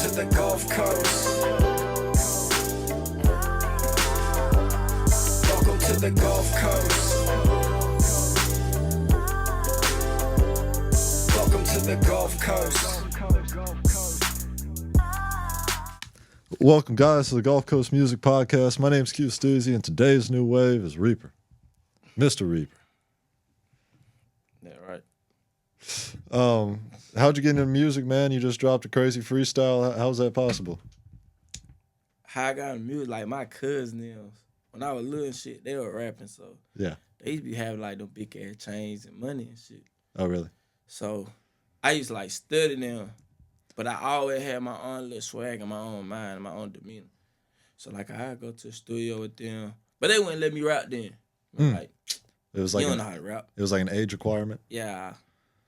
to the Gulf Coast. Welcome to the Gulf Coast. Welcome to the Gulf Coast. Welcome, guys, to the Gulf Coast Music Podcast. My name's Q Stoozy, and today's new wave is Reaper. Mr. Reaper. Yeah, right. How'd you get into music, man? You just dropped a crazy freestyle. How's that possible? How I got in music, like my cousins, when I was little and shit, they were rapping, so Yeah. they used to be having like them big ass chains and money and shit. Oh, really? So I used to like study them, but I always had my own little swag and my own mind and my own demeanor. So like I'd go to the studio with them, but they wouldn't let me rap then. Like It was you like don't know how to rap. it was like an age requirement. Yeah,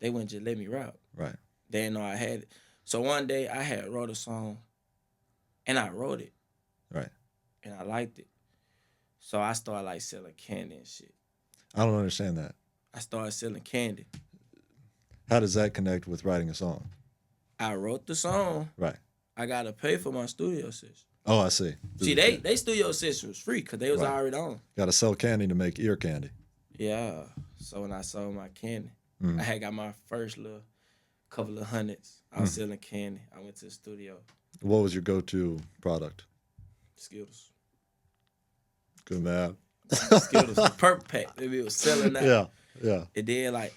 they wouldn't just let me rap. Right. They didn't know I had it. So one day I had wrote a song, and I wrote it. Right. And I liked it. So I started like selling candy and shit. I don't understand that. I started selling candy. How does that connect with writing a song? I wrote the song. Right. I gotta pay for my studio session. Oh, I see. See, they studio session was free because they was Right. already on. Got to sell candy to make ear candy. Yeah. So when I sold my candy, Mm. I had got my first little couple of hundreds. I was selling candy. I went to the studio. What was your go-to product? Skittles. Good man. Skittles. The purple pack. Maybe it was selling that. Yeah. Yeah. And then like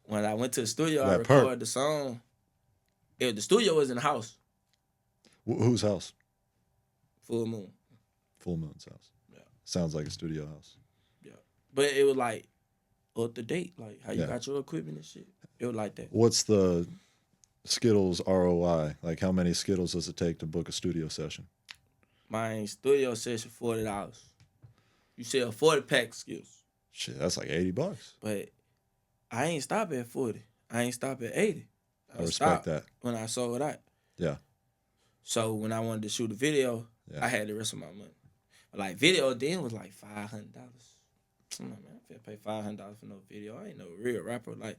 when I went to the studio, I That recorded perp. the song. The studio was in the house. Whose house? Full moon. Full Moon's house. Yeah. Sounds like a studio house. Yeah. But it was like up to date, like how you Yeah. got your equipment and shit. It was like that. What's the Skittles ROI? Like, how many Skittles does it take to book a studio session? My studio session $40. You sell 40 pack skills. Shit, that's like $80. But I ain't stop at 40. I ain't stop at 80. I respect stopped that. when I sold out. Yeah. So when I wanted to shoot a video, Yeah. I had the rest of my money. Like video then was like $500. I'm like, man, I can't pay $500 for no video. I ain't no real rapper. Like,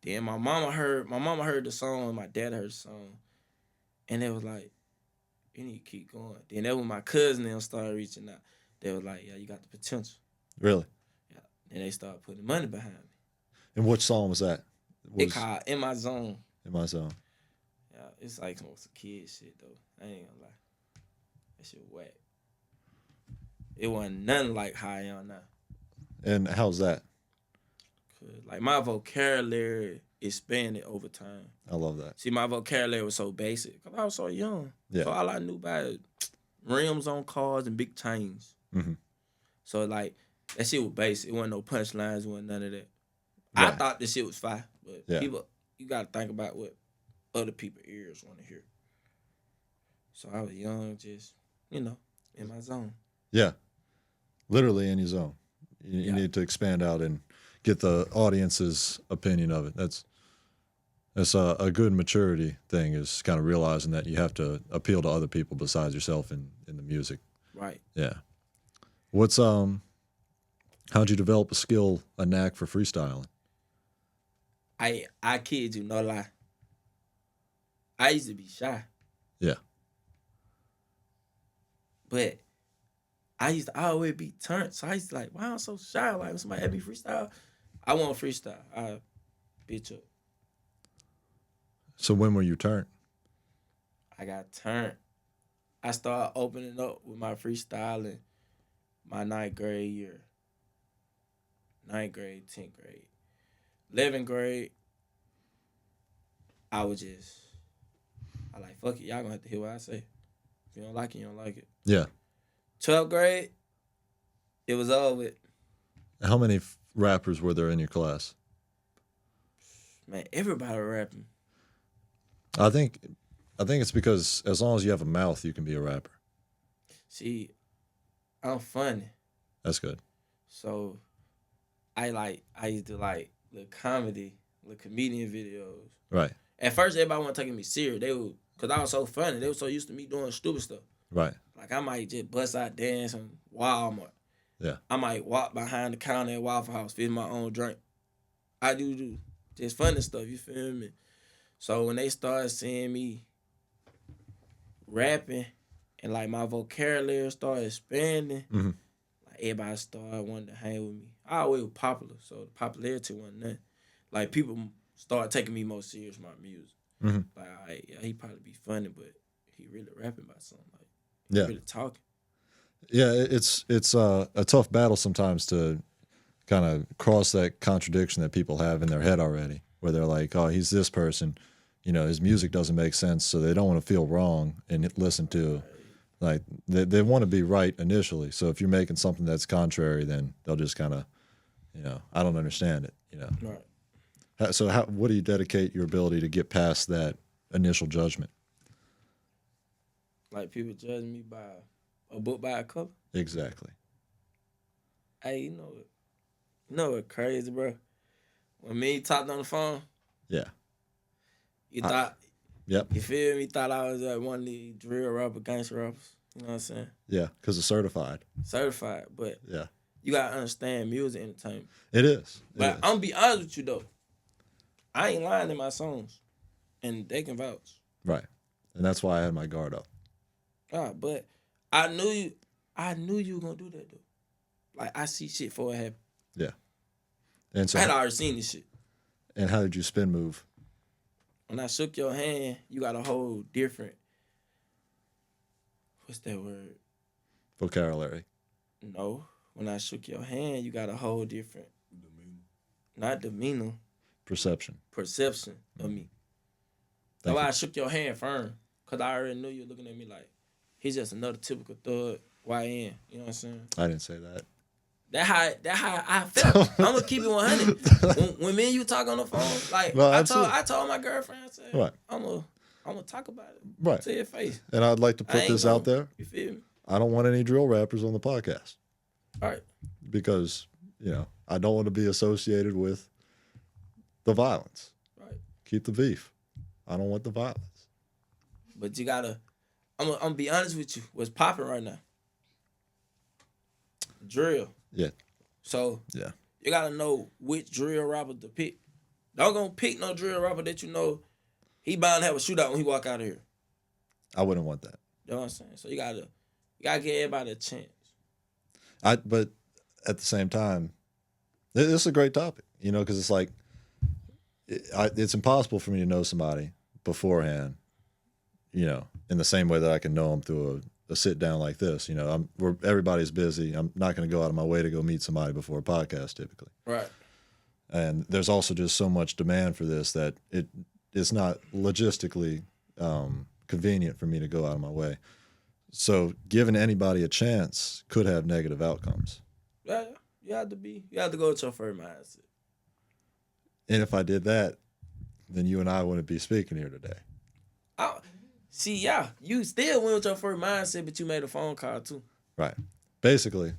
then my mama heard the song, my dad heard the song, and it was like, you need to keep going. Then that when my cousin them started reaching out. They was like, yeah, you got the potential. Really? Yeah. Then they started putting money behind me. And which song was that? It called In My Zone. In My Zone. Yeah, it's like some kid shit though. I ain't gonna lie. That shit whack. It wasn't nothing like how I am now. And how's that? Cause like my vocabulary expanded over time. I love that. See, my vocabulary was so basic because I was so young. Yeah. So all I knew about rims on cars and big chains. Mhm. So like that shit was basic. It wasn't no punchlines. It wasn't none of that. I Right. thought this shit was fire, but Yeah. people, you gotta think about what other people's ears want to hear. So I was young, just in my zone. Yeah. Literally in your zone. You Yeah. need to expand out and get the audience's opinion of it. That's a good maturity thing, is kind of realizing that you have to appeal to other people besides yourself in the music. Right. Yeah. What's how'd you develop a knack for freestyling? I kid you, no lie. I used to be shy. Yeah. But I used to always be turned. So I used to like, why I'm so shy? Like when somebody had me freestyle, I want freestyle. I bitch up. So when were you turned? I got turned. I started opening up with my freestyling my 9th grade year. 9th grade, 10th grade. 11th grade, I like, fuck it, y'all gonna have to hear what I say. If you don't like it, you don't like it. Yeah. 12th grade, it was over with. How many rappers were there in your class? Man, everybody rapping. I think it's because as long as you have a mouth, you can be a rapper. See, I'm funny. That's good. So I used to like little comedy, little comedian videos. Right. At first, everybody wasn't taking me serious. They were, cause I was so funny. They were so used to me doing stupid stuff. Right. Like I might just bust out dance in Walmart. Yeah. I might walk behind the counter at Waffle House, fix my own drink. I do just funny stuff. You feel me? So when they started seeing me rapping and like my vocabulary started expanding, Mhm. like everybody started wanting to hang with me. I always was popular, so the popularity wasn't nothing. Like people started taking me more serious with my music. Mhm. Like, all right, yeah, he probably be funny, but he really rapping about something. Like, Yeah. really talking. Yeah, it's a tough battle sometimes to kind of cross that contradiction that people have in their head already, where they're like, "Oh, he's this person, his music doesn't make sense," so they don't want to feel wrong and listen to, like, they want to be right initially. So if you're making something that's contrary, then they'll just kind of, I don't understand it. Right. So what do you dedicate your ability to get past that initial judgment? Like people judging me by a book by a cover. Exactly. Hey, you know what crazy, bro? When me talked on the phone, Yeah. you I- thought, Yep. you feel me? Thought I was like one of the drill rapper, gangster rappers. You know what I'm saying? Yeah, because it's certified. Certified, but Yeah, you gotta understand music entertainment. it is. It But is. I'm gonna be honest with you though, I ain't lying in my songs, and they can vouch. Right, and that's why I had my guard up. But I knew you were gonna do that though. Like I see shit before it happened. Yeah. And so, I had already seen this shit. and how did you spin move? When I shook your hand, you got a whole different. What's that word? Vocabulary. No. When I shook your hand, you got a whole different. Not demeanor, Perception. perception of me. That's Thank why you. I shook your hand firm. Cause I already knew you were looking at me like, he's just another typical thug YN. You know what I'm saying? I didn't say that. That how I felt. I'm gonna keep it 100. When me and you talk on the phone, like No, I told my girlfriend, I said, Right. I'm gonna talk about it Right. to your face. And I'd like to I put ain't this out gonna- there. You feel me? I don't want any drill rappers on the podcast All right. because, I don't want to be associated with the violence. Right. Keep the beef. I don't want the violence. But you gotta, I'm gonna be honest with you. What's popping right now? Drill. Yeah. So Yeah. you gotta know which drill rapper to pick. Don't gonna pick no drill rapper that you know he bound to have a shootout when he walk out of here. I wouldn't want that. You know what I'm saying? So you gotta give everybody a chance. But at the same time, this is a great topic, because it's like, it's impossible for me to know somebody beforehand, in the same way that I can know them through a sit down like this. Everybody's busy. I'm not going to go out of my way to go meet somebody before a podcast typically. Right. And there's also just so much demand for this that it's not logistically convenient for me to go out of my way. So giving anybody a chance could have negative outcomes. Yeah. You have to go with your first mindset. And if I did that, then you and I wouldn't be speaking here today. You still went with your first mindset, but you made a phone call too. Right. Basically,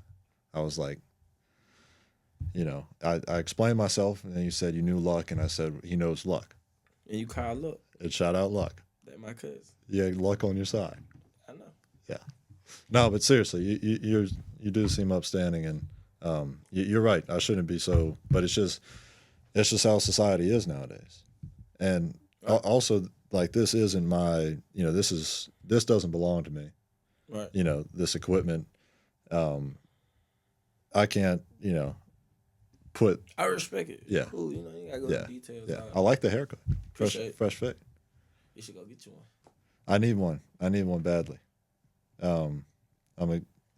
I was like, I explained myself, and then you said you knew Luck, and I said he knows Luck. And you called up. And shout out Luck. That my cousin. You had Luck on your side. I know. Yeah. No, but seriously, you do seem upstanding, and you're right. I shouldn't be so, but it's just how society is nowadays. And also, like, this isn't my, this doesn't belong to me. Right. This equipment, I can't, put. I respect it. Yeah. Cool. You gotta go Yeah. into details. Yeah. I like the haircut. Appreciate it. Fresh fit. You should go get you one. I need one. I need one badly.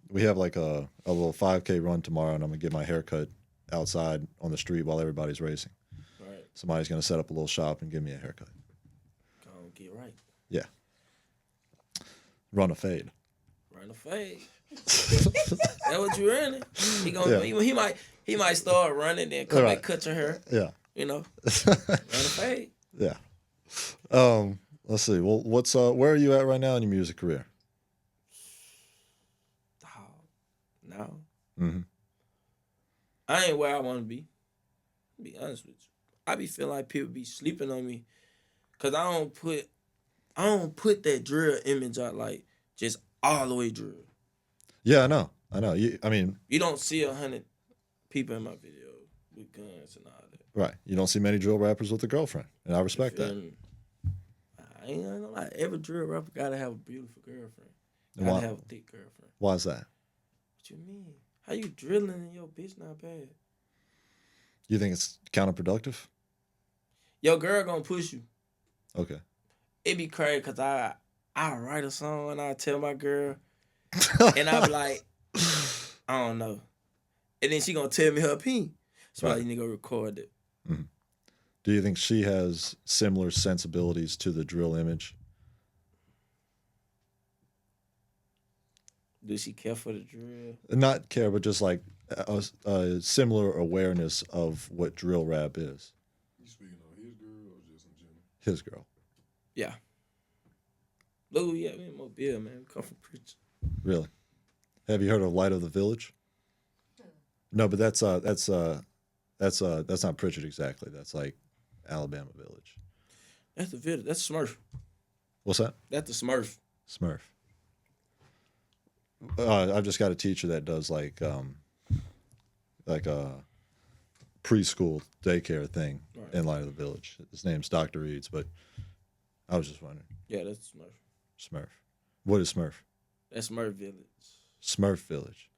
We have like a little 5K run tomorrow, and I'm gonna get my hair cut outside on the street while everybody's racing. Right. Somebody's gonna set up a little shop and give me a haircut. Go get right. Yeah. Run a fade. Run the fade. That what you running? He might start running, then come Right. back, cut your hair. Yeah. Run a fade. Yeah. Let's see. Well, where are you at right now in your music career? No. Mm-hmm. I ain't where I want to be. Be honest with you. I be feeling like people be sleeping on me, cause I don't put that drill image out like just all the way drill. Yeah, I know. You don't see 100 people in my video with guns and all that. Right. You don't see many drill rappers with a girlfriend, and I respect You that. feel me? I ain't gonna lie. Every drill rapper gotta have a beautiful girlfriend. And Gotta why, have a thick girlfriend. why is that? What you mean? How you drilling and your bitch not bad? You think it's counterproductive? Your girl gonna push you. Okay. It be crazy because I write a song and I tell my girl and I be like, I don't know. And then she gonna tell me her opinion. She be Right. like, you need to go record it. Do you think she has similar sensibilities to the drill image? Do she care for the drill? Not care, but just like a similar awareness of what drill rap is. You speaking on his girl or just in general? His girl. Yeah. Lou, yeah, we in Mobile, man. We come from preaching. Really? Have you heard of Light of the Village? No, but that's not Pritchard exactly. That's like Alabama Village. That's the video. That's Smurf. What's that? That's the Smurf. Smurf. I've just got a teacher that does like a preschool daycare thing Right. in Light of the Village. His name's Dr. Eads, but I was just wondering. Yeah, that's Smurf. Smurf. What is Smurf? That's Smurf Village. Smurf Village.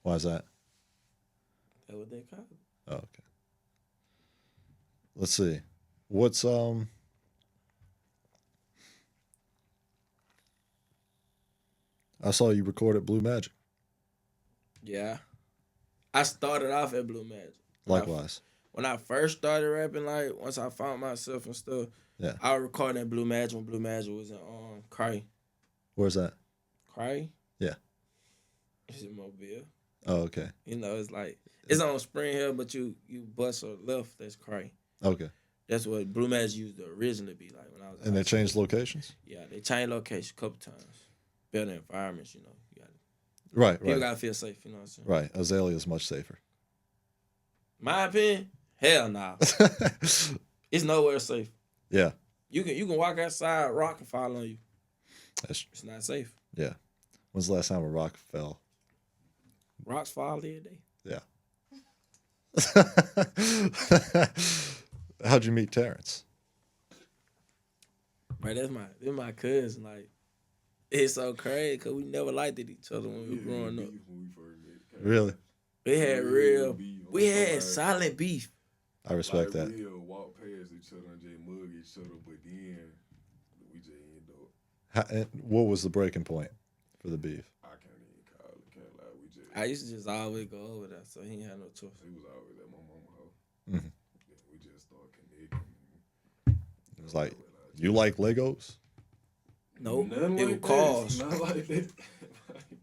Why is that? That's what they call it. Oh, okay. Let's see. What's I saw you recorded Blue Magic. Yeah. I started off at Blue Magic. When I- Likewise. When I first started rapping, like once I found myself and stuff, Yeah. I was recording at Blue Magic when Blue Magic was in Cray. Where's that? Cray? Yeah. It's in Mobile. Oh, okay. You know, it's like it's on Spring Hill, but you bust a left, that's Cray. Okay. That's what Blue Magic used to originally be like when I was in And they high school. changed locations? Yeah, they changed location a couple times. Better environments, you know. You got Right, people right. gotta feel safe, you know what I'm saying? Right. Azalea is much safer. My opinion, hell nah. It's nowhere safe. Yeah. You can walk outside, rock and fall on you. That's, It's not safe. yeah. When's the last time a rock fell? Rocks fall every day. Yeah. How'd you meet Terrence? Right, they're my cousin. Like, it's so crazy because we never liked each other when we were growing up. Beef when we first met. Really? We had Real real, beef. we I'm had sorry. silent beef. I respect that. We'll walk past each other and just mug each other, but then we just end up. What was the breaking point for the beef? I can't even call it. Can't lie. We just. I used to just always go over there, so he ain't had no choice. He was always at my mama's house. Mhm. Yeah, we just started connecting. It was like, you like Legos? Nope, Nothing it like was cars. that. Not like that.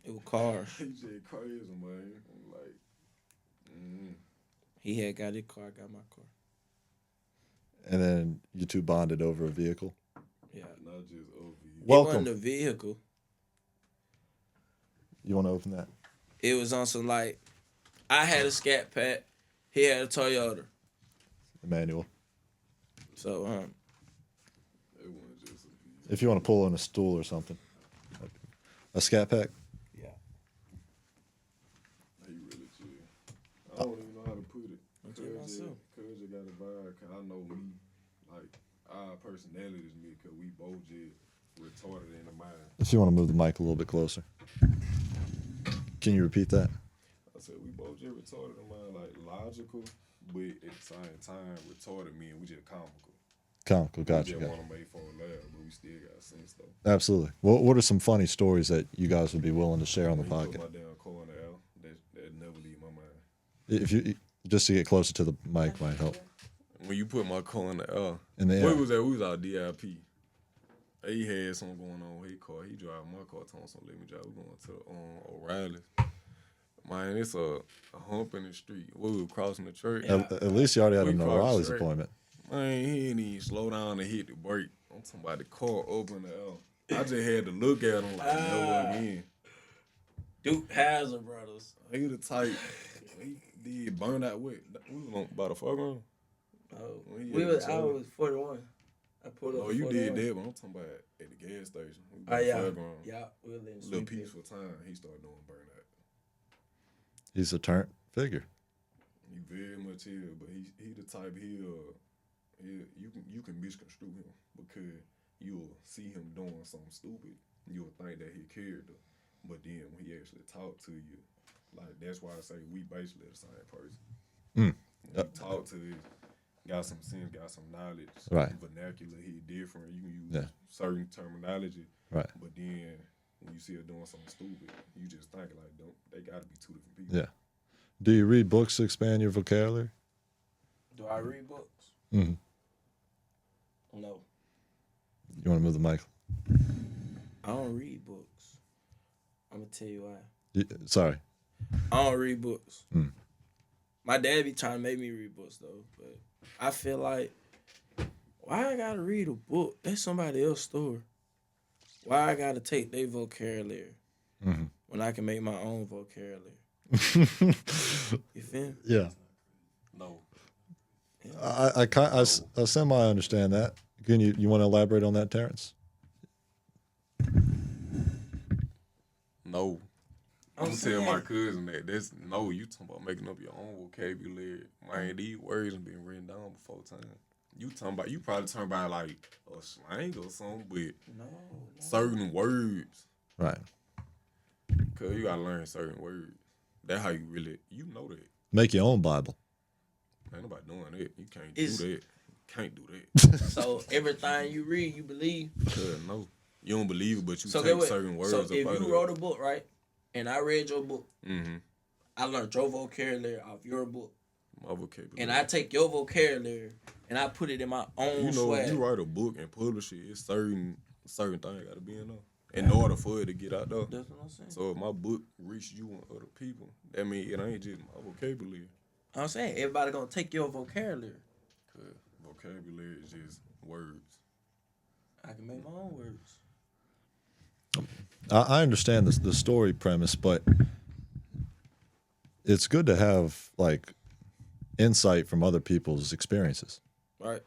It was cars. He just crazy, man. I'm like, He had got his car, I got my car. And then you two bonded over a vehicle? Yeah. not just over you. It Welcome. wasn't a vehicle. You want to open that? It was on some like, I had a Scat Pack, he had a Toyota. Emmanuel. So It wasn't just a vehicle. If you want to pull in a stool or something. A Scat Pack? yeah. He really chill. I don't even know how to put it. I'm telling myself. Cause you got a vibe. Cause I know me, like our personalities, me. Cause we both just retarded in the mind. If you want to move the mic a little bit closer. Can you repeat that? I said we both just retarded in mind, like logical, but at the same time retarded. Me and we just comical. Comical, We gotcha. just gotcha. want to make for a laugh, but we still got sense though. Absolutely. What are some funny stories that you guys would be willing to share on the When he put podcast? my damn car in the air, that never leave my mind. If you just to get closer to the mic might help. When you put my car in the air, In the where air. was that? We was out DIP. He had something going on with his car. He driving my car. Told him something, let me drive. We going to O'Reilly. Man, it's a hump in the street. We were crossing the church. At least you already had We an crossed O'Reilly's straight. appointment. Man, he didn't even slow down and hit the brake. I'm talking about the car open the L. I just had to look at him like, never again. Duke Hazard brothers. He the type. He did burn out with. We was on by the foreground. Oh, When he we had was. the I toilet. was 41. I pulled up. Oh, you did 41. that, but I'm talking about at the gas station. We was Oh on the yeah, foreground. yeah. We were in Little Sweet peaceful time. He started doing burnout. He's a turnt figure. He very much here, but he the type you can misconstrue him because you'll see him doing something stupid. You'll think that he character, but then when he actually talk to you, like that's why I say we basically the same person. Mm. When you talk to this, got some sense, got some knowledge, Right. vernacular, he different. You can use Yeah. certain terminology, Right. but then when you see her doing something stupid, you just think like, don't they got to be two different people. Yeah. Do you read books to expand your vocabulary? Do I read books? Mm-hmm. No, You want to move the mic? I don't read books. I'm gonna tell you why. Sorry. I don't read books. Mm. My dad be trying to make me read books though, but I feel like why I gotta read a book? That's somebody else's story. Why I gotta take their vocabulary Mhm. when I can make my own vocabulary? You feel me? Yeah. No, I semi understand that. Can you want to elaborate on that, Terrence? no. I'm I'm telling my saying- cousin that that's no. You talking about making up your own vocabulary? Man, these words have been written down before time. You probably talking about like a slang or something, but No. certain words, Right. cause you gotta learn certain words. That's how you really, you know that. Make your own Bible. Ain't nobody doing that. You can't It's- do that. Can't do that. So everything you read, you believe. Cause no, you don't believe it, but you So take get what? certain words So up if out you of wrote a book, right, and I read your book, Mm-hmm. I learned your vocabulary off your book, My vocabulary. and I take your vocabulary and I put it in my own you know, swag. if you write a book and publish it, it's certain things gotta be in there in order for it to get out there. That's what I'm saying. So if my book reach you and other people, that means it ain't just my vocabulary. I'm saying everybody gonna take your vocabulary. Cause vocabulary is just words. I can make my own words. I understand the story premise, but it's good to have like insight from other people's experiences. Right.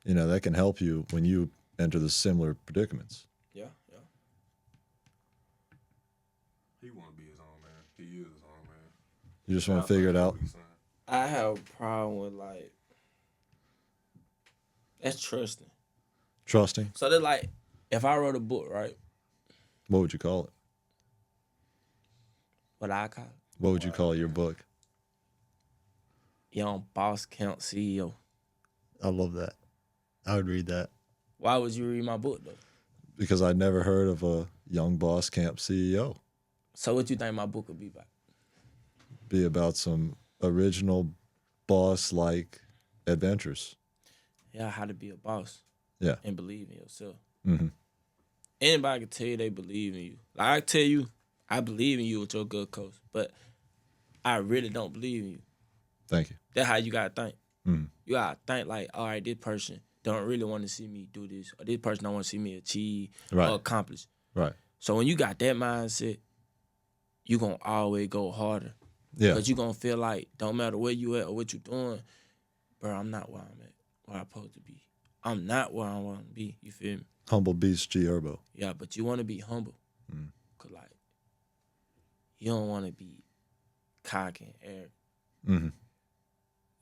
You know, that can help you when you enter the similar predicaments. Yeah. Yeah. He wanna be his own man. He is his own man. You just want to figure it out. I have a problem with like that's trusting. Trusting. So they're like, if I wrote a book, right? What would you call it? What I call it? What would you call your book? Young Boss Camp CEO. I love that. I would read that Why would you read my book though? because I'd never heard of a young boss camp CEO. So what you think my book would be about? Be about some original boss like adventures. Yeah, how to be a boss. Yeah. And believe in yourself. Mm-hmm. Anybody can tell you they believe in you. Like I tell you, I believe in you with your good coach, but I really don't believe in you. Thank you. That's how you gotta think. Mhm. You gotta think like, all right, this person don't really want to see me do this, or this person don't want to see me achieve Right. or accomplish. Right. So when you got that mindset, you gonna always go harder. Yeah. Cause you gonna feel like don't matter where you at or what you doing, bro, I'm not where I'm at, where I'm supposed to be. I'm not where I want to be. You feel me? Humble Beast G Herbo. Yeah, but you want to be humble. Cause like, you don't want to be cocky and arrogant. Mm-hmm.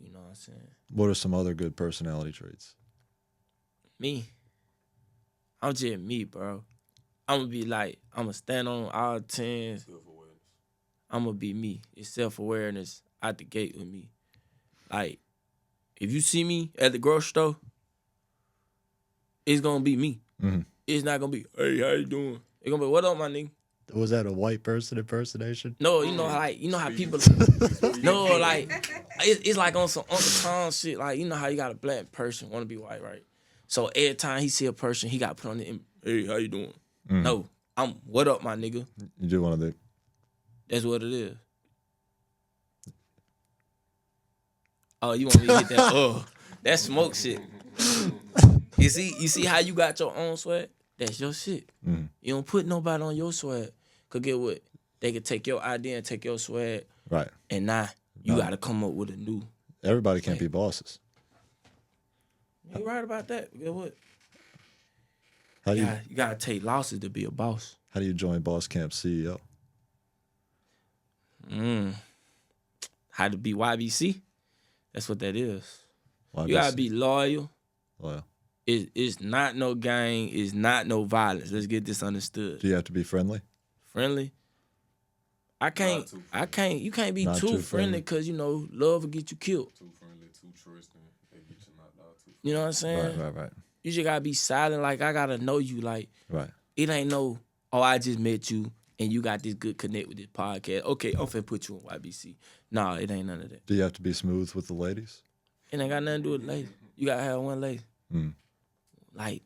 You know what I'm saying? What are some other good personality traits? Me, I'm just me, bro. I'm gonna be like, I'm gonna stand on all 10s. I'm gonna be me. It's self-awareness out the gate with me. Like, if you see me at the grocery store, it's gonna be me. Mhm. It's not gonna be, hey, how you doing? It's gonna be, what up, my nigga? Was that a white person impersonation? No, you know, like, you know how people, no, like, it's like on some Uncle Tom shit. Like, you know how you got a black person want to be white, right? So every time he see a person, he got to put on the, hey, how you doing? No, I'm, what up, my nigga? You do one of the. That's what it is. Oh, you want me to get that? Oh, that's smoke shit. You see how you got your own swag? That's your shit. Mhm. You don't put nobody on your swag. Cause get what? They can take your idea and take your swag, Right. and now you got to come up with a new. Everybody can't be bosses. You right about that. Get what? How do you You gotta take losses to be a boss. how do you join Boss Camp CEO? How to be YBC? That's what that is. Why You gotta be loyal. Well, It's not no gang. It's not no violence. Let's get this understood. Do you have to be friendly? Friendly. I can't. too I can't. You can't be Not too too friendly friendly. because love will get you killed. Too friendly, too trusting. They get you knocked out too. You know what I'm saying? Right. You just gotta be silent. Like I gotta know you. Like Right. it ain't no. Oh, I just met you and you got this good connect with this podcast. Okay, I'm finna put you on YBC. Nah, it ain't none of that. Do you have to be smooth with the ladies? It ain't got nothing to do with lady. You gotta have one lady. Mm. Like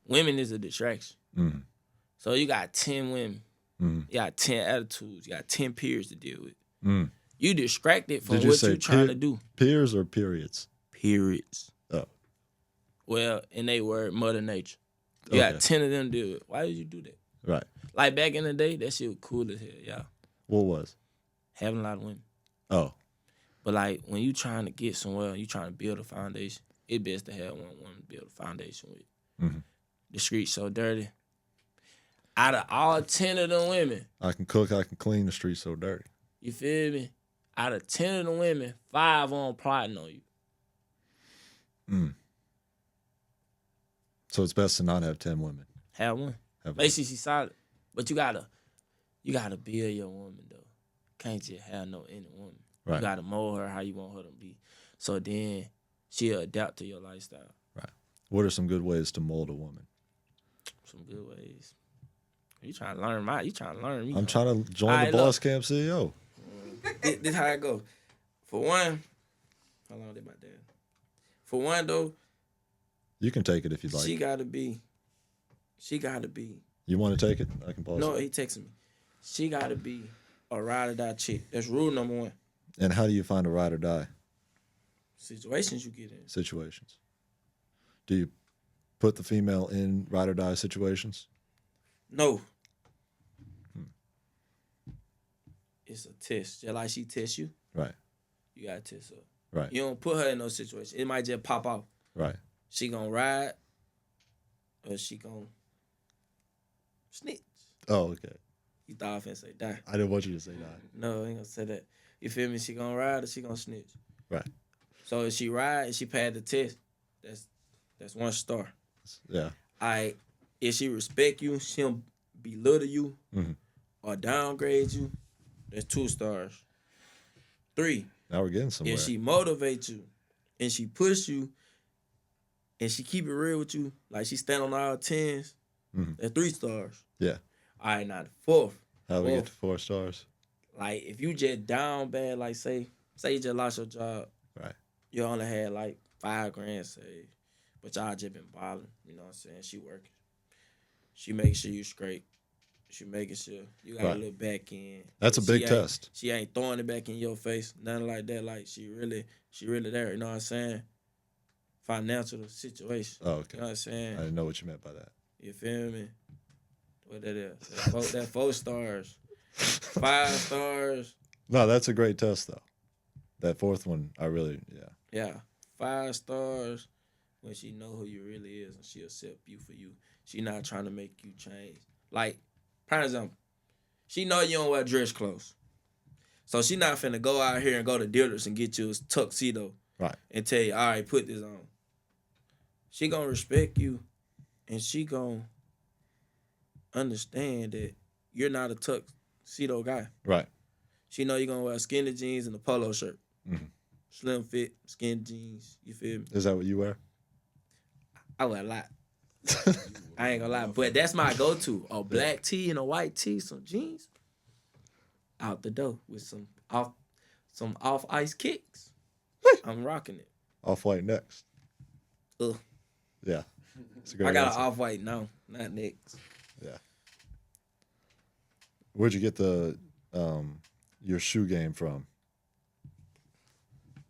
women is a distraction. Mm. So you got 10 women. Mm. You got 10 attitudes. You got 10 peers to deal with. Mm. You distracted from Did you what say you trying to peer- do. Peers or periods? Periods. Oh. Well, in they word, Mother Nature. You got Okay. 10 of them to deal with. Why did you do that? Right. Like back in the day, that shit was cool as hell, y'all. What was? Having a lot of women. Oh. But like when you trying to get somewhere, you trying to build a foundation, it best to have one woman to build a foundation with. Mhm. The streets so dirty. Out of all 10 of them women, I can cook, I can clean, the streets so dirty. you feel me? Out of 10 of the women, 5 on plotting on you. Mm. So it's best to not have 10 women. Have one. Have Make sure she's solid. But you gotta build your woman though. Can't just have no any woman. Right. You gotta mold her how you want her to be. So then she'll adapt to your lifestyle. What are some good ways to mold a woman? Some good ways. You trying to learn me. I'm trying to join Alright, the Boss look. Camp CEO. This how it go. For one, how long did my dad? For one though, You can take it if you'd like. she gotta be. You want to take it? I can pause No, it. he texted me. She gotta be a ride or die chick. That's rule number one. And how do you find a ride or die Situations you get in. situations? Do you put the female in ride or die situations? No. It's a test. Just like she tests you, Right, you gotta test her. right, You don't put her in no situation. It might just pop off. right. She gonna ride or she gonna snitch. Oh, okay. You thought I was finna say die. I didn't want you to say that. No, I ain't gonna say that. You feel me? She gonna ride or she gonna snitch. Right. So if she ride and she passed the test, that's 1 star. Yeah. If she respect you, she don't belittle you Mhm. or downgrade you, that's 2 stars. 3, Now we're getting somewhere. if she motivate you and she push you and she keep it real with you, like she stand on all 10s, Mhm. that's 3 stars. Yeah. All right, now the 4th, How do we get to 4 stars? like if you just down bad, like say you just lost your job, Right. you only had like $5,000 saved, but y'all just been balling. You know what I'm saying? She working. She making sure you straight. She making sure you got Right. a little back end. That's a She big ain't- test. She ain't throwing it back in your face, nothing like that. Like she really there. You know what I'm saying? Financial situation. Oh, okay. You know what I'm saying? I didn't know what you meant by that. You feel me? What that is? That 4 stars, 5 stars. No, that's a great test, though. That 4th one, I really, yeah. Yeah, 5 stars when she know who you really is and she accept you for you. She not trying to make you change. Like, prime example, she know you don't wear dress clothes. So she not finna go out here and go to dealers and get you a tuxedo Right. and tell you, all right, put this on. She gonna respect you and she gonna understand that you're not a tuxedo guy. Right. She know you're gonna wear skinny jeans and a polo shirt. Mhm. Slim fit, skinny jeans, you feel me? Is that what you wear? I wear a lot. I ain't gonna lie, but that's my go-to. A black tee and a white tee, some jeans. Out the door with some off ice kicks. I'm rocking it. Off-white next. Ugh. Yeah. It's a great I got answer. an off-white now, not next. Yeah. Where'd you get the your shoe game from?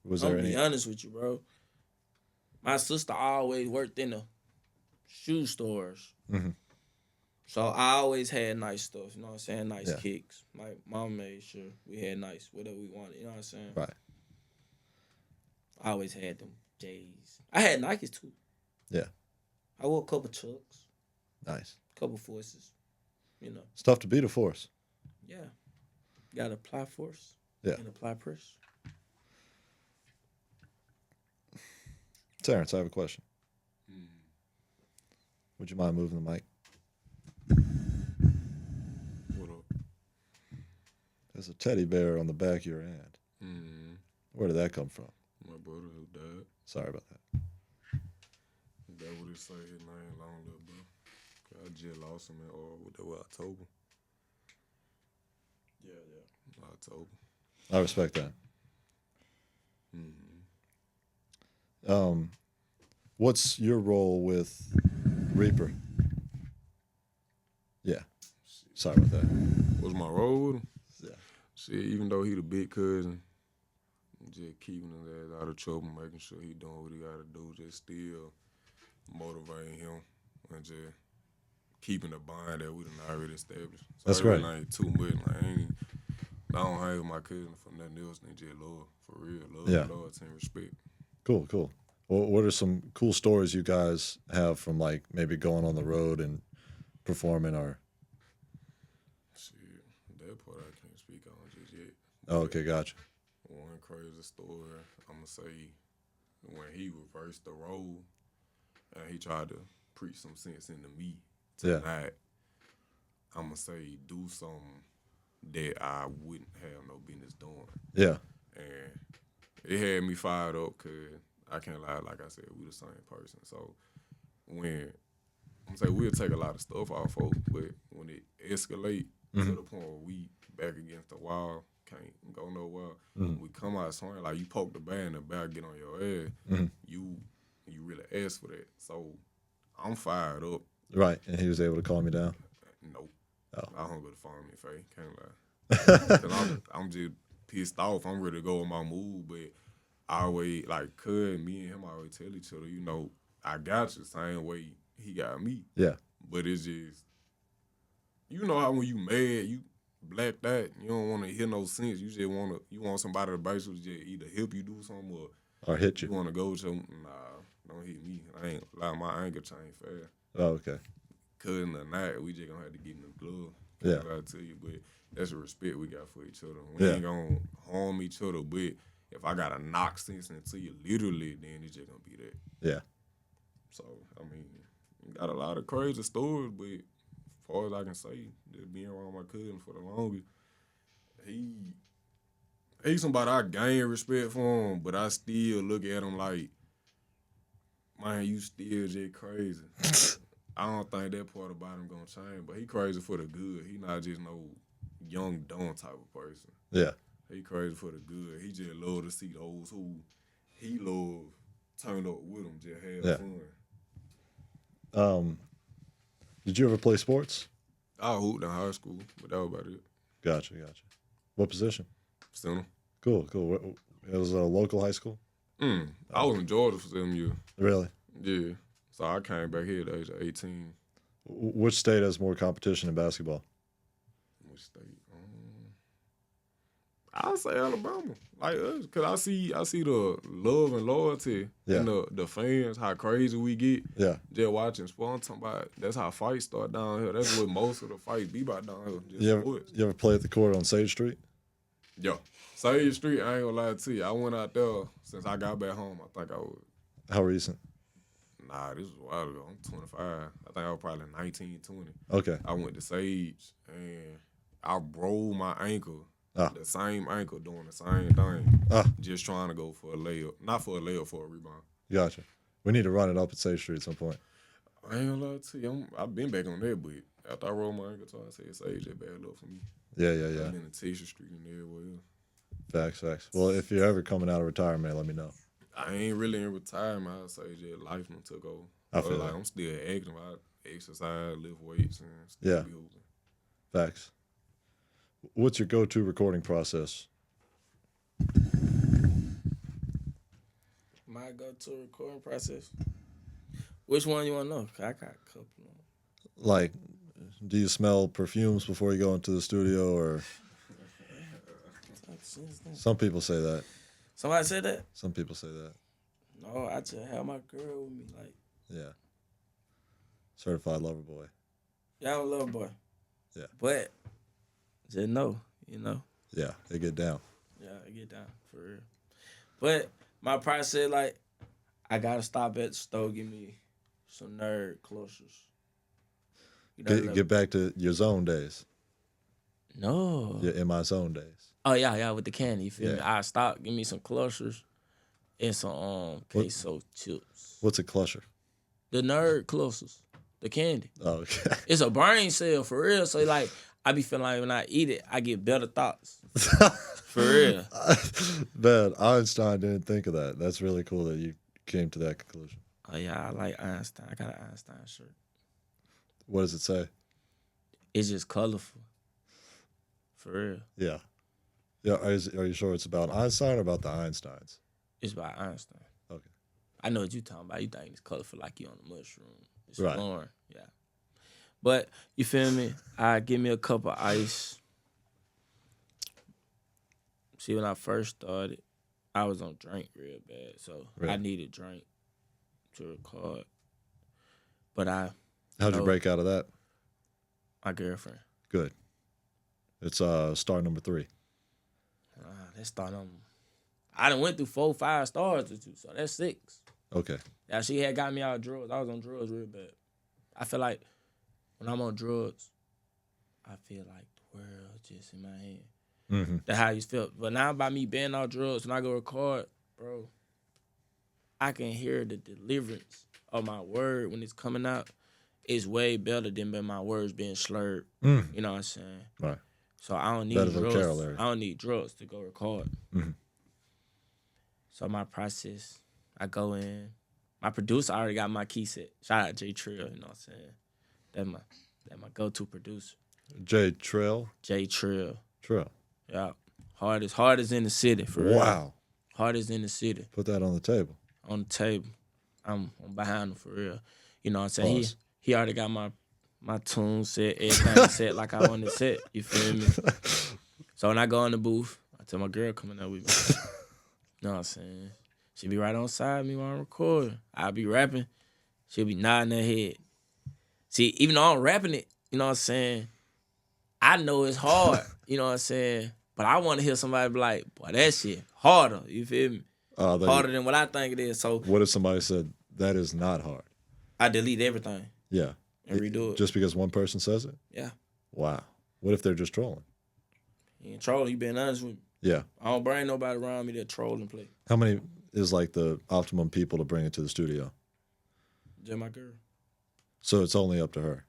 Was I'm there gonna any? be honest with you, bro. My sister always worked in the shoe stores. Mhm. So I always had nice stuff, you know what I'm saying? Nice Yeah. kicks. My mom made sure we had nice, whatever we wanted, you know what I'm saying? Right. I always had them J's. I had Nikes too. Yeah. I wore a couple Chucks, Nice. couple Forces, you know. It's tough to beat a force. Yeah. Got to apply force Yeah. and apply pressure. Terrence, I have a question. Would you mind moving the mic? What up? There's a teddy bear on the back of your hand. Mm, Where did that come from? my brother who died. Sorry about that. That what it say his name long little bro. I just lost him in that was October. Yeah. October. I respect that. Mm-hmm. What's your role with Reaper? Yeah. Sorry about that. What's my role with him? Yeah. Shit, even though he the big cousin, just keeping his ass out of trouble, making sure he doing what he gotta do, just still motivating him and just keeping the bond that we done already established. So That's it really great. ain't too much. Like, I don't hang with my cousin for nothing else than just love, for real. Love, Yeah. loyalty, and respect. Cool, cool. Well, what are some cool stories you guys have from like maybe going on the road and performing or? Shit, that part I can't speak on just yet. Oh, okay, gotcha. One crazy story, I'm gonna say, when he reversed the role and he tried to preach some sense into me Yeah. tonight, I'm gonna say do something that I wouldn't have no business doing. Yeah, And it had me fired up because I can't lie, like I said, we the same person. So when I'm saying we'll take a lot of stuff off folks, but when it escalate to the point where we back against the wall, can't go nowhere. We come out swinging, like you poke the bear and the bear get on your ass, you really ask for that. So I'm fired up. right. And he was able to calm you down. Nope. Oh. I hung up the phone in face. Can't lie. 'Cause I'm just pissed off. I'm ready to go on my move, but I always like me and him always tell each other, you know, I got you the same way he got me. Yeah, But it's just, you know how when you mad, you blacked out, you don't want to hear no sense. You just want somebody to basically just either help you do something or or hit you you. want to go with your, don't hit me. I ain't lie, my anger changed fast. Oh, okay. Cutting the night, we just gonna have to get in the glove. Yeah. Can't lie to you, but that's the respect we got for each other. We Yeah. ain't gonna harm each other, but if I gotta knock sense into you literally, then it's just gonna be that. Yeah, So, I mean, we got a lot of crazy stories, but as far as I can say, just being around my cousin for the longest, he's somebody I gain respect for him, but I still look at him like, man, you still just crazy. I don't think that part about him gonna change, but he crazy for the good. He not just no young, dumb type of person. yeah. He crazy for the good. He just love to see those who he love turn up with him, just have Yeah. fun. Did you ever play sports? I hooped in high school, but that was about it. Gotcha. What position? Center. Cool. It was a local high school? I was in Georgia for 7 years. Really? Yeah. So I came back here at the age of 18. Which state has more competition in basketball? Which state? I'll say Alabama. Like us. Because I see the love and loyalty in the fans, how crazy we get. Yeah. Just watching sports. I'm talking about that's how fights start down here. That's what most of the fights be about down here. Just sports. You ever play at the court on Sage Street? Yeah. Sage Street, I ain't gonna lie to you. I went out there since I got back home. I think I was. How recent? Nah, this was a while ago. I'm 25. I think I was probably 19, 20. Okay. I went to Sage and I rolled my ankle, the same ankle, doing the same thing, just trying to go for a layup. Not for a layup, for a rebound. Gotcha. We need to run it up at Sage Street at some point. I ain't gonna lie to you. I've been back on that, but after I rolled my ankle twice, I said Sage, that bad luck for me. Yeah. I've been in Texas Street and everywhere else. Facts. Well, if you're ever coming out of retirement, let me know. I ain't really in retirement. I say just life done took over. I feel like that. I'm still active. I exercise, lift weights, and still be hooping. Facts. What's your go-to recording process? My go-to recording process. Which one you want to know? 'Cause I got a couple of them. Like, do you smell perfumes before you go into the studio, or some people say that? Somebody said that? Some people say that. No, I just have my girl with me. Like, Yeah. Certified lover boy. yeah, I'm a little boy. Yeah. But just know, you know. Yeah, they get down. Yeah, I get down for real. But my process, like, I gotta stop at the store, give me some nerd closures. Get back to your zone days. No. Your in my zone days. Oh yeah, with the candy. You feel me? Yeah. I stop. Give me some clusters and some queso chips. What's a clusher? The nerd clusters, the candy. Oh, okay. It's a brain cell for real. So like, I be feeling like when I eat it, I get better thoughts. For real. Man, Einstein didn't think of that. That's really cool that you came to that conclusion. Oh yeah, I like Einstein. I got an Einstein shirt. What does it say? It's just colorful. For real. Yeah. Yeah. Are you sure it's about Einstein or about the Einsteins? It's by Einstein. Okay. I know what you talking about. You think it's colorful like you on a mushroom. It's Right. foreign. Yeah. But you feel me? I give me a cup of ice. See, when I first started, I was on drink real bad. So I Right. needed drink to record. But How'd you No. break out of that? my girlfriend, Good. It's star number 3. let's start on. I done went through 4, 5 stars or 2, so that's 6. Okay. Yeah, she had got me out of drugs. I was on drugs real bad. I feel like when I'm on drugs, I feel like the world just in my hand. Mm-hmm. That's how I used to feel. But now by me being on drugs, when I go record, bro, I can hear the deliverance of my word when it's coming out. It's way better than my words being slurred. Mm. You know what I'm saying? Right. So I don't need Better drugs. vocabulary. I don't need drugs to go record. Mhm. So my process, I go in. My producer already got my key set. Shout out Jay Trill, you know what I'm saying? That's my go-to producer. Jay Trail. Jay Trill. Trail. Yeah. Hardest in the city, for real. Wow. Hardest in the city. Put that on the table. On the table. I'm behind him for real. You know what I'm saying? Pause. He already got my tune set, everything set like I want it set. You feel me? So when I go in the booth, I tell my girl coming up with me. You know what I'm saying? She be right on side me while I'm recording. I be rapping. She'll be nodding her head. See, even though I'm rapping it, you know what I'm saying? I know it's hard. You know what I'm saying? But I want to hear somebody be like, boy, that shit harder. You feel me? Harder than what I think it is. So What if somebody said that is not hard? I delete everything Yeah. and redo it. Just because one person says it? Yeah. Wow. What if they're just trolling? You ain't trolling. You being honest with me. Yeah. I don't bring nobody around me that troll and play. How many is like the optimum people to bring into the studio? Just my girl. So it's only up to her.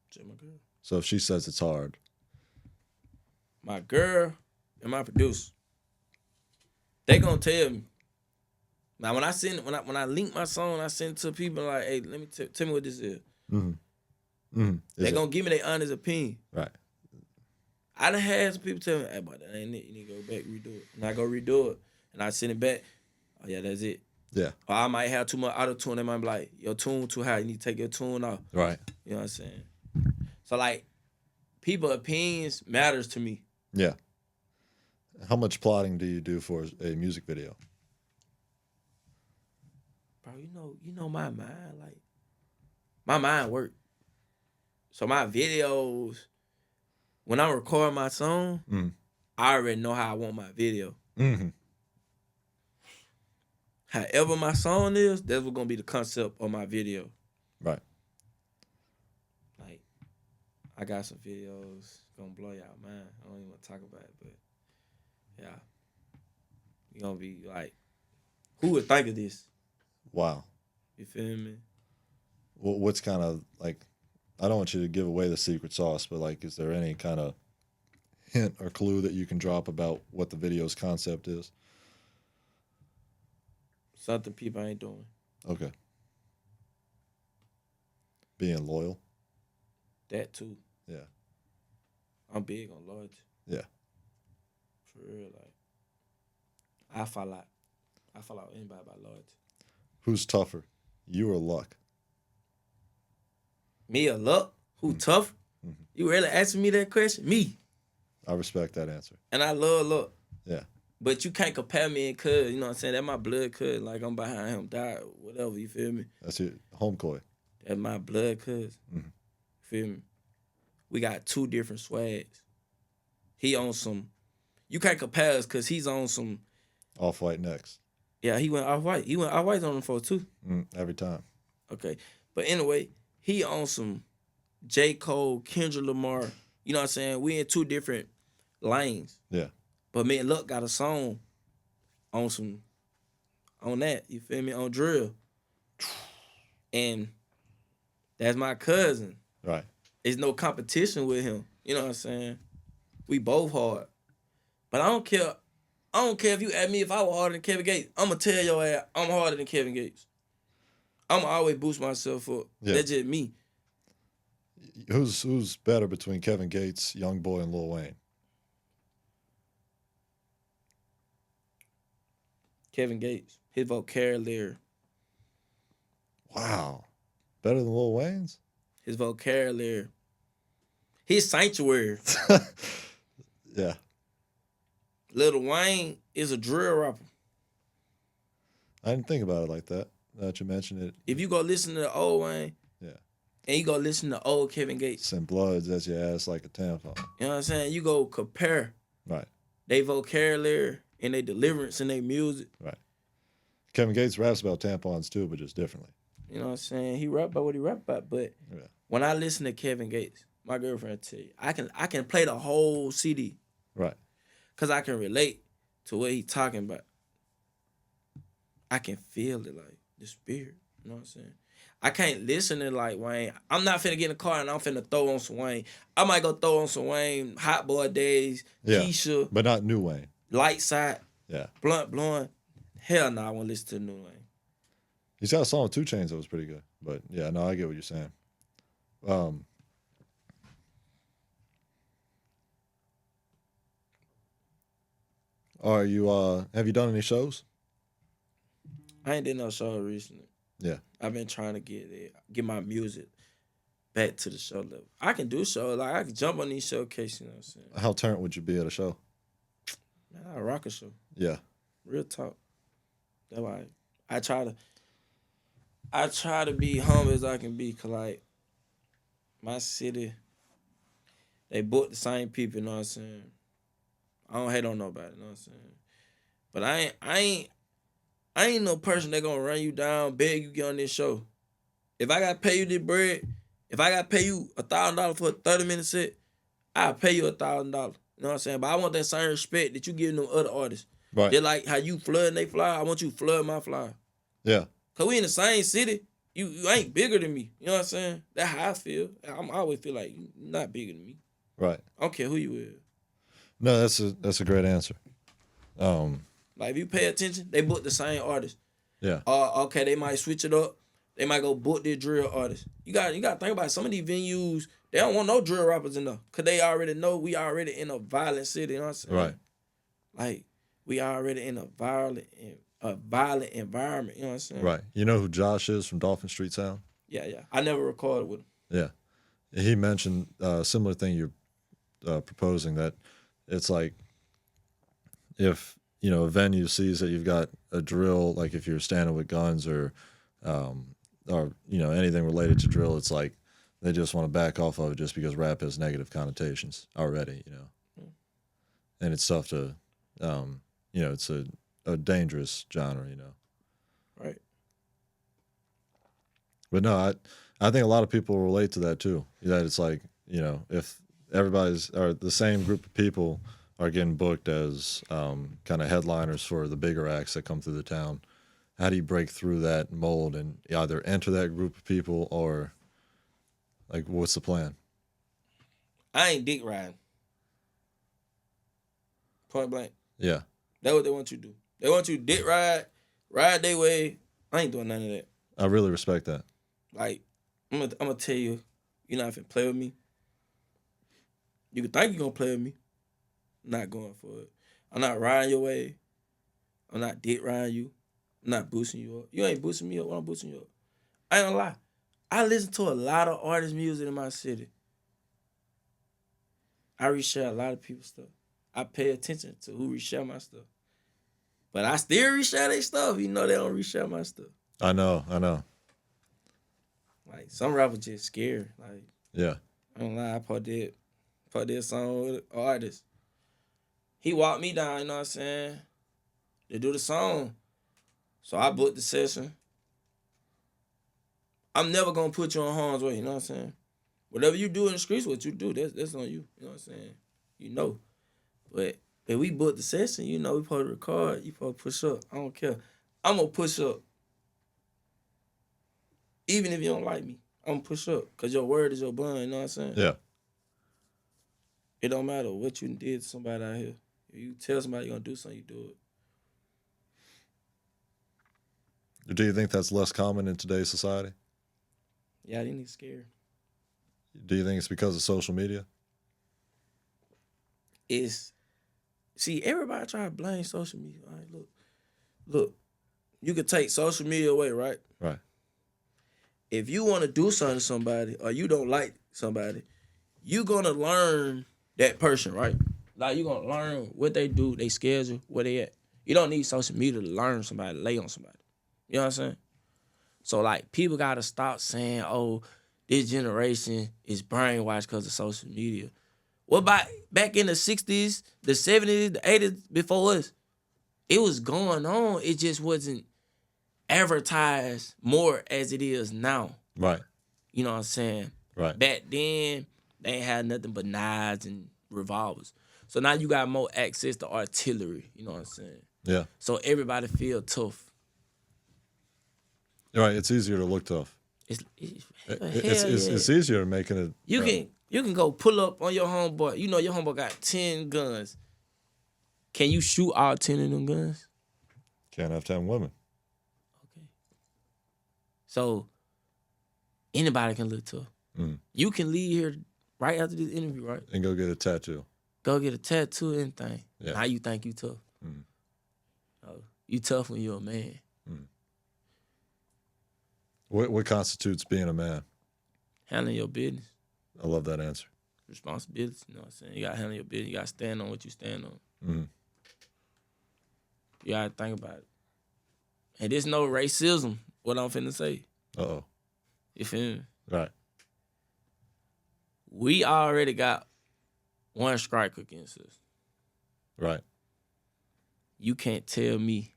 Just my girl. So if she says it's hard, My girl and my producer. They gonna tell me. Now when I link my song, I send it to people like, hey, let me tell me what this is. They gonna give me their honest opinion. right. I done had some people tell me, hey, boy, that ain't it. You need to go back, redo it. And I go redo it. And I send it back. Oh, yeah, that's it. Yeah. Or I might have too much auto-tune. They might be like, your tune too high. You need to take your tune off. Right. You know what I'm saying? So, like, people's opinions matters to me. Yeah. How much plotting do you do for a music video? Bro, you know my mind, like, my mind work. So my videos, when I record my song, I already know how I want my video. Mm-hmm. However my song is, that's what's gonna be the concept of my video. Right. Like, I got some videos gonna blow y'all mind. I don't even want to talk about it, but yeah, you gonna be like, who would think of this? Wow. You feel me? Well, what's kind of like, I don't want you to give away the secret sauce, but like, is there any kind of hint or clue that you can drop about what the video's concept is? Something people ain't doing. Okay. Being loyal. That too. Yeah. I'm big on loyalty. Yeah. For real, like, I fall out anybody about loyalty. Who's tougher, you or Luck? Me or Luck? Who tough? You really asking me that question? Me. I respect that answer. And I love Luck. Yeah. But you can't compare me and Cuz, you know what I'm saying? That's my blood Cuz. Like, I'm behind him, die, whatever, you feel me? That's your home coy. That's my blood Cuz. Feel me? We got 2 different swags. He on some, you can't compare us because he's on some, Off-White next. yeah, he went off-white. He went off-white on them for too. Every time. Okay. But anyway, he on some J. Cole, Kendrick Lamar. You know what I'm saying? We in two different lanes. Yeah. But me and Luck got a song on that, you feel me, on drill. And that's my cousin. Right. There's no competition with him. You know what I'm saying? We both hard. But I don't care. I don't care if you ask me if I was harder than Kevin Gates. I'm going to tell your ass I'm harder than Kevin Gates. I'm going to always boost myself up. Yeah. That's just me. Who's better between Kevin Gates, Young Boy, and Lil Wayne? Kevin Gates. His vocabulary. Wow. Better than Lil Wayne's? His vocabulary. His sanctuary. Yeah. Lil Wayne is a drill rapper. I didn't think about it like that. Now that you mentioned it. If you go listen to the old Wayne, Yeah. and you go listen to old Kevin Gates, Send bloods at your ass like a tampon. you know what I'm saying? You go compare Right. they vocabulary and they deliverance and they music. Right. Kevin Gates raps about tampons too, but just differently. You know what I'm saying? He rap about what he rap about. But Yeah. when I listen to Kevin Gates, my girlfriend tell you, I can play the whole CD Right. because I can relate to what he talking about. I can feel it like the spirit. You know what I'm saying? I can't listen to like Wayne. I'm not finna get in the car and I'm finna throw on some Wayne. I might go throw on some Wayne, Hot Boy Days, Yeah. Keisha, But not New Wayne. Light Side, Yeah. Blunt Blowing. Hell no, I won't listen to New Wayne. He's got a song with 2 Chainz that was pretty good. But yeah, no, I get what you're saying. Are you have you done any shows? I ain't did no show recently. Yeah. I've been trying to get my music back to the show level. I can do shows. Like, I can jump on these showcases, you know what I'm saying? How turned would you be at a show? Man, I rock a show. Yeah. Real talk. That's why I try to be humble as I can be, cause like my city, they book the same people, you know what I'm saying? I don't hate on nobody, you know what I'm saying? But I ain't no person that gonna run you down, beg you get on this show. If I gotta pay you this bread, if I gotta pay you $1,000 for a 30-minute set, I'll pay you $1,000. You know what I'm saying? But I want that same respect that you give them other artists. Right. Just like how you flooding they fly, I want you to flood my fly. Yeah. Cause we in the same city. You ain't bigger than me. You know what I'm saying? That's how I feel. I always feel like you not bigger than me. Right. I don't care who you is. No, that's a great answer. Like if you pay attention, they book the same artist. Yeah. Okay, they might switch it up. They might go book their drill artist. You got to think about it. Some of these venues, they don't want no drill rappers in there. Cause they already know we already in a violent city. You know what I'm saying? Right. Like we already in a violent environment. You know what I'm saying? Right. You know who Josh is from Dolphin Street Sound? Yeah. I never recorded with him. Yeah. He mentioned a similar thing you're proposing, that it's like if, you know, a venue sees that you've got a drill, like if you're standing with guns or you know, anything related to drill, it's like they just want to back off of it just because rap has negative connotations already, you know. And it's tough to, you know, it's a dangerous genre, you know. Right. But no, I think a lot of people relate to that too. That it's like, you know, if everybody's or the same group of people are getting booked as kind of headliners for the bigger acts that come through the town, how do you break through that mold and either enter that group of people or like what's the plan? I ain't dick riding. Point blank. Yeah. That's what they want you to do. They want you to dick ride their way. I ain't doing none of that. I really respect that. Like, I'm gonna tell you, you're not finna play with me. You can think you're gonna play with me. I'm not going for it. I'm not riding your way. I'm not dick riding you. I'm not boosting you up. You ain't boosting me up when I'm boosting you up. I ain't gonna lie. I listen to a lot of artist music in my city. I reshare a lot of people's stuff. I pay attention to who reshare my stuff. But I still reshare their stuff. You know they don't reshare my stuff. I know. Like, some rappers just scared. Like, Yeah. I don't lie, I put that song with an artist. He walked me down, you know what I'm saying, to do the song. So I booked the session. I'm never gonna put you on harm's way, you know what I'm saying? Whatever you do in the streets, what you do, that's on you. You know what I'm saying? You know. But if we book the session, you know, we supposed to record, you supposed to push up. I don't care. I'm going to push up. Even if you don't like me, I'm going to push up. Because your word is your bond, you know what I'm saying? Yeah. It don't matter what you did to somebody out here. If you tell somebody you're going to do something, you do it. Do you think that's less common in today's society? Yeah, they niggas scared. Do you think it's because of social media? See, everybody try to blame social media. All right, look, you could take social media away, right? Right. If you want to do something to somebody or you don't like somebody, you gonna learn that person, right? Like you gonna learn what they do, they schedule, where they at. You don't need social media to learn somebody, lay on somebody. You know what I'm saying? So like people gotta stop saying, oh, this generation is brainwashed because of social media. What about back in the 60s, the 70s, the 80s before us? It was going on. It just wasn't advertised more as it is now. Right. You know what I'm saying? Right. Back then, they ain't had nothing but knives and revolvers. So now you got more access to artillery. You know what I'm saying? Yeah. So everybody feel tough. Right. It's easier to look tough. It's easier making it. You can go pull up on your homeboy. You know your homeboy got 10 guns. Can you shoot all 10 of them guns? Can't have 10 women. Okay. So anybody can look tough. You can leave here right after this interview, right? And go get a tattoo. Go get a tattoo, anything. Yeah. Now you think you tough. Oh, you tough when you're a man. What constitutes being a man? Handling your business. I love that answer. Responsibility, you know what I'm saying? You gotta handle your business. You gotta stand on what you stand on. You gotta think about it. And there's no racism, what I'm finna say. Uh-oh. You feel me? Right. We already got one strike against us. Right. You can't tell me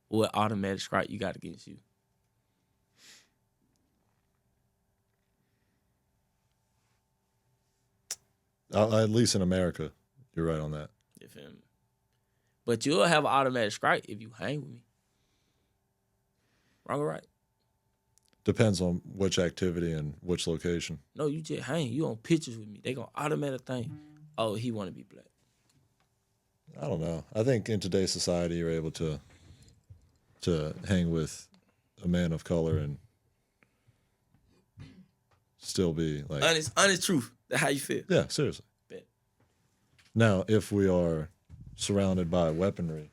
what automatic strike you got against you. At least in America, you're right on that. You feel me? But you'll have an automatic strike if you hang with me. Wrong or right? Depends on which activity and which location. No, you just hang. You on pictures with me. They gonna automatic think, oh, he wanna be black. I don't know. I think in today's society, you're able to hang with a man of color and still be like Honest truth. That's how you feel. Yeah, seriously. Bet. Now, if we are surrounded by weaponry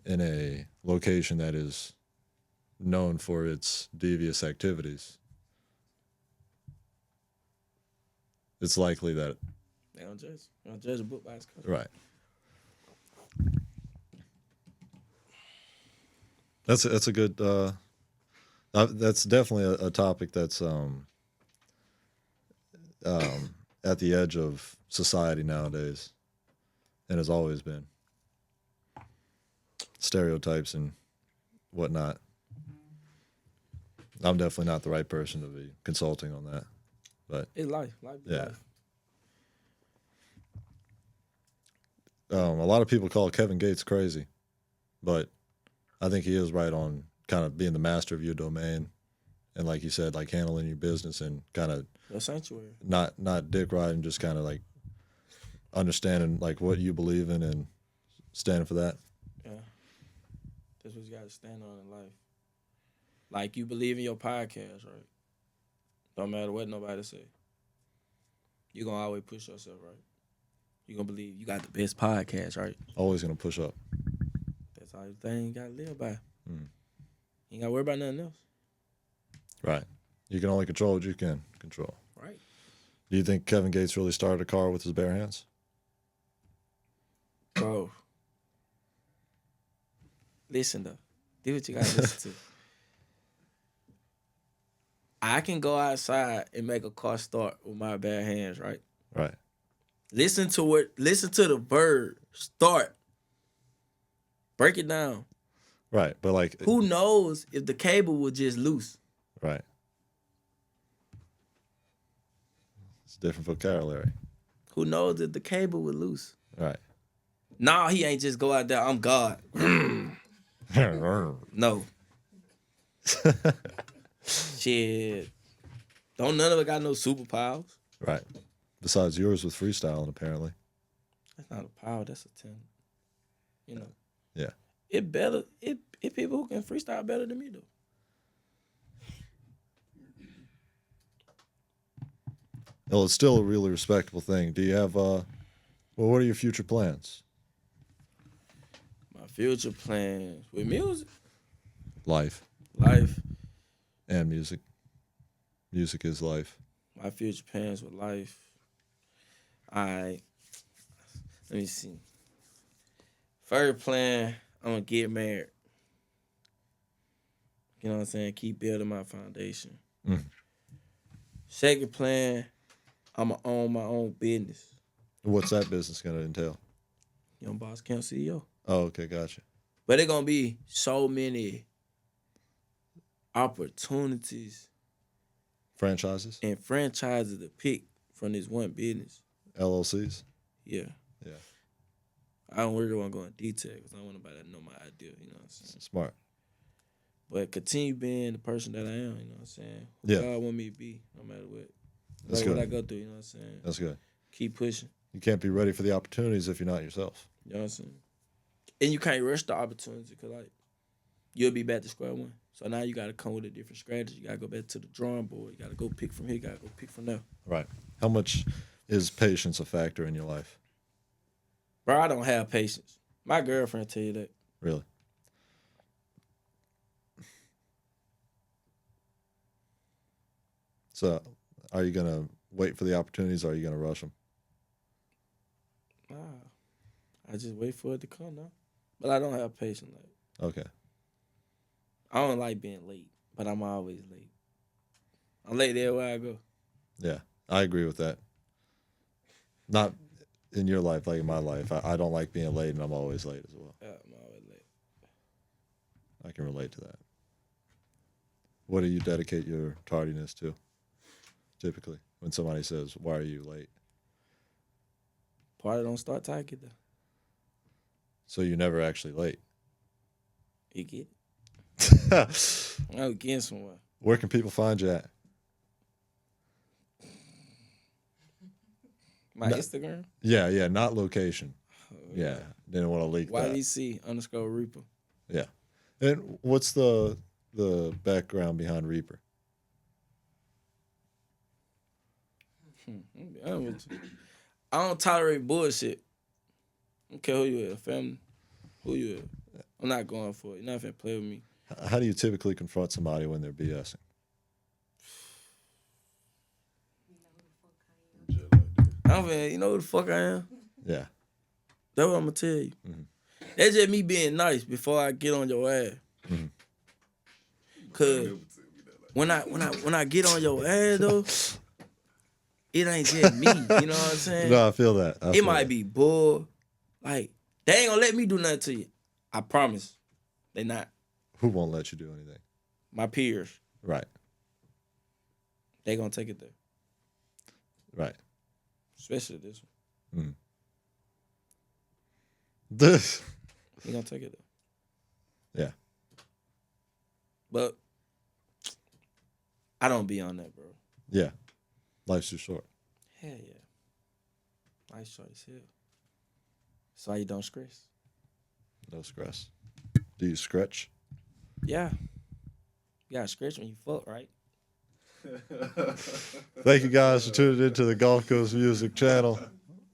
in a location that is known for its devious activities, it's likely that They don't judge. They don't judge a book by its cover. right. That's a good. That's definitely a topic that's at the edge of society nowadays, and has always been. Stereotypes and whatnot. I'm definitely not the right person to be consulting on that, but It's life. Life be yeah. life. A lot of people call Kevin Gates crazy, but I think he is right on kind of being the master of your domain, and like you said, like handling your business and kind of Your sanctuary. not dick riding, just kind of like understanding like what you believe in and standing for that. Yeah. That's what you got to stand on in life. Like you believe in your podcast, right? Don't matter what nobody say. You're going to always push yourself, right? You're going to believe you got the best podcast, right? Always gonna push up. That's all the thing you got to live by. You ain't got to worry about nothing else. Right. You can only control what you can control. Right. Do you think Kevin Gates really started a car with his bare hands? Bro. Listen, though. Do what you got to listen to. I can go outside and make a car start with my bare hands, right? Right. Listen to the verb start. Break it down. Right. But like Who knows if the cable was just loose? right. It's a different vocabulary. Who knows if the cable was loose? Right. Nah, he ain't just go out there, I'm God. No. Shit. Don't none of it got no superpowers. Right. Besides yours with freestyling, apparently. That's not a power, that's a talent. You know. Yeah. It better, it people who can freestyle better than me, though. Well, it's still a really respectable thing. Do you have, well, what are your future plans? My future plans with music, Life life. and music. Music is life. My future plans with life. Let me see. First plan, I'm gonna get married. You know what I'm saying? Keep building my foundation. Mm. Second plan, I'm gonna own my own business. What's that business going to entail? Young Boss Camp CEO. Oh, okay, gotcha. But it's gonna be so many opportunities Franchises? and franchises to pick from this one business. LLCs? Yeah. Yeah. I don't really want to go in detail because I don't want nobody to know my idea, you know what I'm saying? Smart. But continue being the person that I am, you know what I'm saying? Who Yeah. God want me to be, no matter what. That's Like what good. I go through, you know what I'm saying? That's good. Keep pushing, You can't be ready for the opportunities if you're not yourself. you know what I'm saying? And you can't rush the opportunity because, like, you'll be back to square one. So now you got to come with a different strategy. You got to go back to the drawing board. You got to go pick from here. You got to go pick from there. Right. How much is patience a factor in your life? Bro, I don't have patience. My girlfriend tell you that. Really? So, are you going to wait for the opportunities or are you going to rush them? Nah, I just wait for it to come now. But I don't have patience. Like, Okay. I don't like being late, but I'm always late. I'm late everywhere I go. Yeah, I agree with that. Not in your life, like in my life. I don't like being late, and I'm always late as well. Yeah, I'm always late. I can relate to that. What do you dedicate your tardiness to, typically, when somebody says, why are you late? Party don't start till I get there. So you're never actually late. You get it? I'm getting somewhere. Where can people find you at? My No. Instagram? Yeah, not location. Yeah, didn't want to leak that. YBC_Reaper. Yeah. And what's the background behind Reaper? I'm be honest with you. I don't tolerate bullshit. I don't care who you are, family. Who you are. I'm not going for it. You're not finna play with me. How do you typically confront somebody when they're BSing? I don't finna, you know who the fuck I am? Yeah. That's what I'm gonna tell you. Mhm. That's just me being nice before I get on your ass. Mhm. Cause when I get on your ass though, it ain't just me. You know what I'm saying? No, I feel that. I It feel might that. be bull. Like, they ain't gonna let me do nothing to you. I promise. They not. Who won't let you do anything? My peers, Right. they gonna take it there. Right. Especially this one. This. He gonna take it there. Yeah. But I don't be on that, bro. Yeah. Life's too short. Hell yeah. Life's short as hell. That's why you don't stress. No stress. Do you scratch? Yeah. You gotta scratch when you fuck, right? Thank you guys for tuning into the Gulf Coast Music Channel.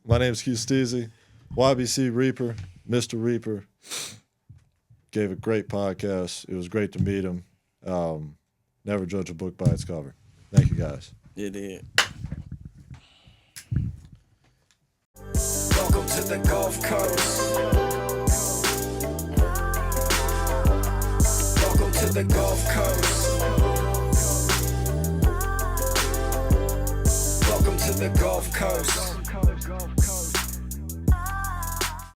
My name's Q Steezy. YBC Reaper, Mr. Reaper. Gave a great podcast. It was great to meet him. Never judge a book by its cover. Thank you guys. It is. Welcome to the Gulf Coast. Welcome to the Gulf Coast. Welcome to the Gulf Coast.